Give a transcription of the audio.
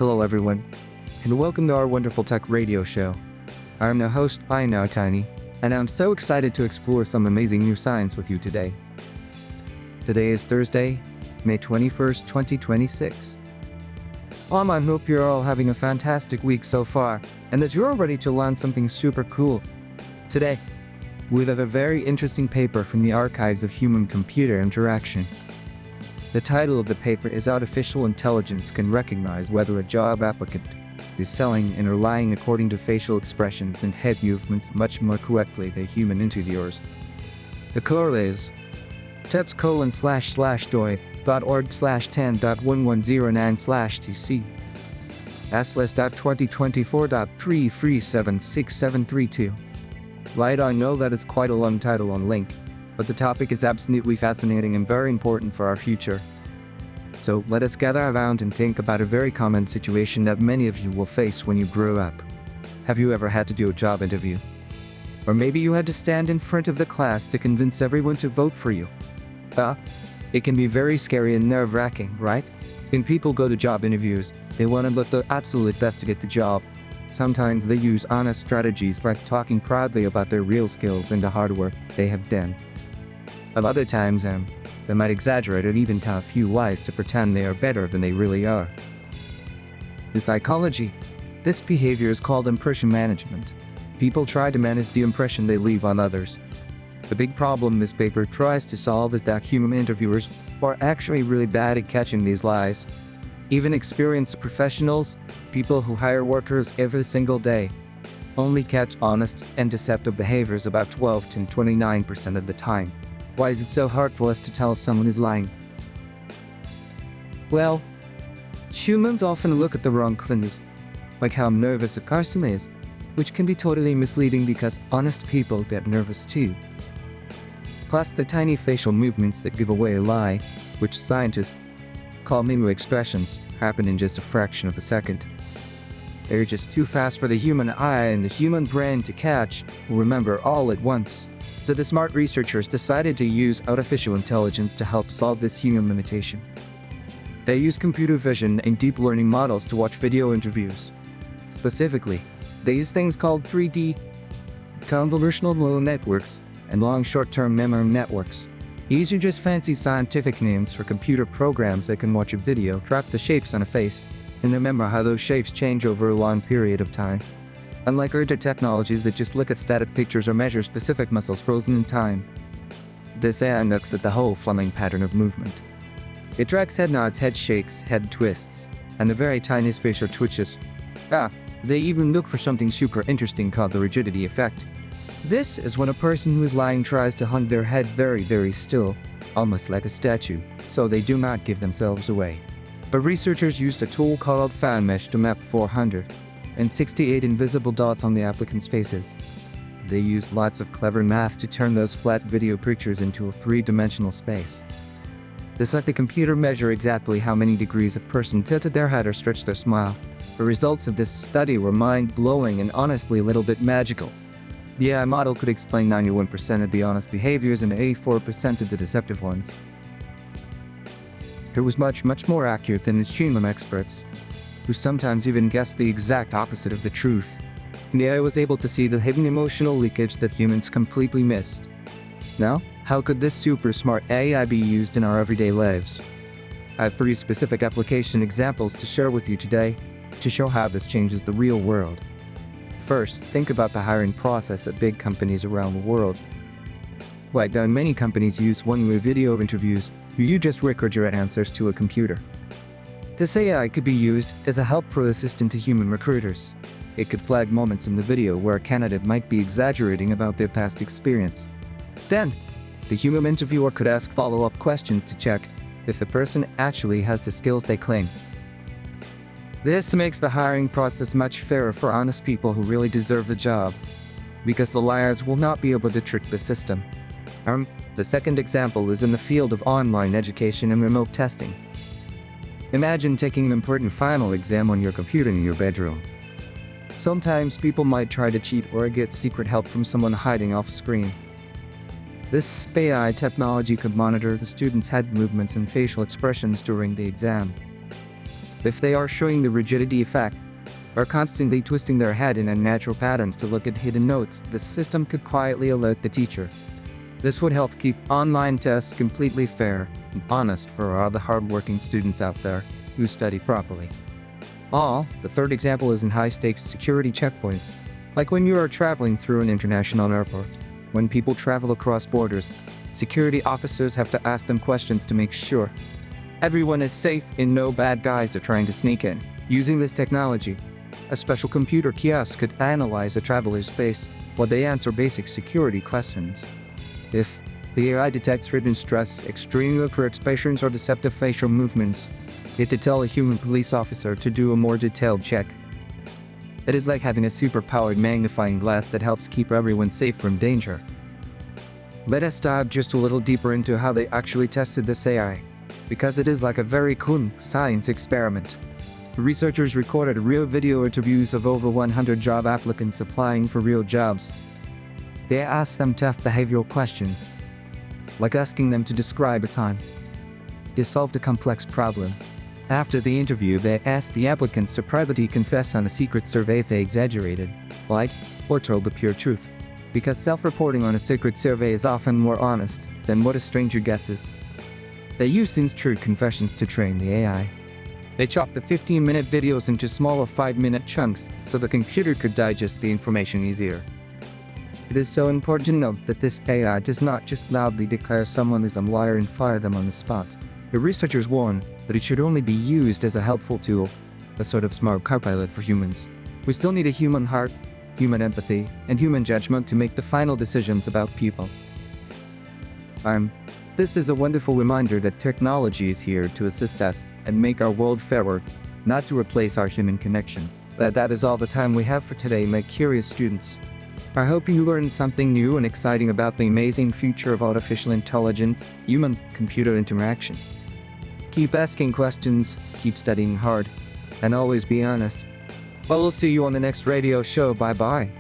Hello everyone, and welcome to our wonderful tech radio show. I'm the host by now Tiny, and I'm so excited to explore some amazing new science with you today. Today is Thursday, May 21st, 2026. I hope you're all having a fantastic week so far, and that you're ready to learn something super cool. Today, we have a very interesting paper from the archives of human-computer interaction. The title of the paper is Artificial Intelligence Can Recognize Whether a Job Applicant is Selling and Lying According to Facial Expressions and Head Movements Much More Correctly Than Human Interviewers. The code is teps://doi.org/10.1109/tc /2024.33766732. Right, I know that is quite a long title on link, but the topic is absolutely fascinating and very important for our future. So let us gather around and think about a very common situation that many of you will face when you grow up. Have you ever had to do a job interview? Or maybe you had to stand in front of the class to convince everyone to vote for you. It can be very scary and nerve-wracking, right? When people go to job interviews, they want to look the absolute best to get the job. Sometimes they use honest strategies like talking proudly about their real skills and the hard work they have done. At other times, they might exaggerate or even tell a few lies to pretend they are better than they really are. In psychology, this behavior is called impression management. People try to manage the impression they leave on others. The big problem this paper tries to solve is that human interviewers are actually really bad at catching these lies. Even experienced professionals, people who hire workers every single day, only catch honest and deceptive behaviors about 12 to 29% of the time. Why is it so hard for us to tell if someone is lying? Well, humans often look at the wrong clues, like how nervous a customer is, which can be totally misleading because honest people get nervous too. Plus, the tiny facial movements that give away a lie, which scientists call microexpressions, happen in just a fraction of a second. They're just too fast for the human eye and the human brain to catch or remember all at once. So the smart researchers decided to use artificial intelligence to help solve this human limitation. They use computer vision and deep learning models to watch video interviews. Specifically, they use things called 3D convolutional neural networks and long short-term memory networks. These are just fancy scientific names for computer programs that can watch a video, track the shapes on a face, and remember how those shapes change over a long period of time. Unlike other technologies that just look at static pictures or measure specific muscles frozen in time, this AI looks at the whole flowing pattern of movement. It tracks head nods, head shakes, head twists, and the very tiniest facial twitches. They even look for something super interesting called the rigidity effect. This is when a person who is lying tries to hold their head very, very still, almost like a statue, so they do not give themselves away. But researchers used a tool called fan mesh to map 468 invisible dots on the applicants' faces. They used lots of clever math to turn those flat video pictures into a three-dimensional space. This let the computer measure exactly how many degrees a person tilted their head or stretched their smile. The results of this study were mind-blowing and honestly a little bit magical. The AI model could explain 91% of the honest behaviors and 84% of the deceptive ones. It was much more accurate than human experts, who sometimes even guessed the exact opposite of the truth. And the AI was able to see the hidden emotional leakage that humans completely missed. Now, how could this super smart AI be used in our everyday lives? I have 3 specific application examples to share with you today to show how this changes the real world. First, think about the hiring process at big companies around the world. Like many companies use one-way video interviews where you just record your answers to a computer. This AI could be used as a helpful assistant to human recruiters. It could flag moments in the video where a candidate might be exaggerating about their past experience. Then, the human interviewer could ask follow-up questions to check if the person actually has the skills they claim. This makes the hiring process much fairer for honest people who really deserve the job, because the liars will not be able to trick the system. The second example is in the field of online education and remote testing. Imagine taking an important final exam on your computer in your bedroom. Sometimes people might try to cheat or get secret help from someone hiding off screen. This AI technology could monitor the students' head movements and facial expressions during the exam. If they are showing the rigidity effect, or constantly twisting their head in unnatural patterns to look at hidden notes, the system could quietly alert the teacher. This would help keep online tests completely fair and honest for all the hardworking students out there who study properly. The third example is in high-stakes security checkpoints, like when you are traveling through an international airport. When people travel across borders, security officers have to ask them questions to make sure everyone is safe and no bad guys are trying to sneak in. Using this technology, a special computer kiosk could analyze a traveler's face while they answer basic security questions. If the AI detects hidden stress, extreme microexpressions, or deceptive facial movements, it could tell a human police officer to do a more detailed check. It is like having a super-powered magnifying glass that helps keep everyone safe from danger. Let us dive just a little deeper into how they actually tested this AI, because it is like a very cool science experiment. Researchers recorded real video interviews of over 100 job applicants applying for real jobs. They asked them tough behavioral questions, like asking them to describe a time they solved a complex problem. After the interview, they asked the applicants to privately confess on a secret survey if they exaggerated, lied, or told the pure truth, because self-reporting on a secret survey is often more honest than what a stranger guesses. They used true confessions to train the AI. They chopped the 15-minute videos into smaller 5-minute chunks so the computer could digest the information easier. It is so important to note that this AI does not just loudly declare someone is a liar and fire them on the spot. The researchers warn that it should only be used as a helpful tool, a sort of smart copilot for humans. We still need a human heart, human empathy, and human judgment to make the final decisions about people. This is a wonderful reminder that technology is here to assist us and make our world fairer, not to replace our human connections. That is all the time we have for today, my curious students. I hope you learned something new and exciting about the amazing future of artificial intelligence, human-computer interaction. Keep asking questions, keep studying hard, and always be honest. Well, we'll see you on the next radio show. Bye-bye.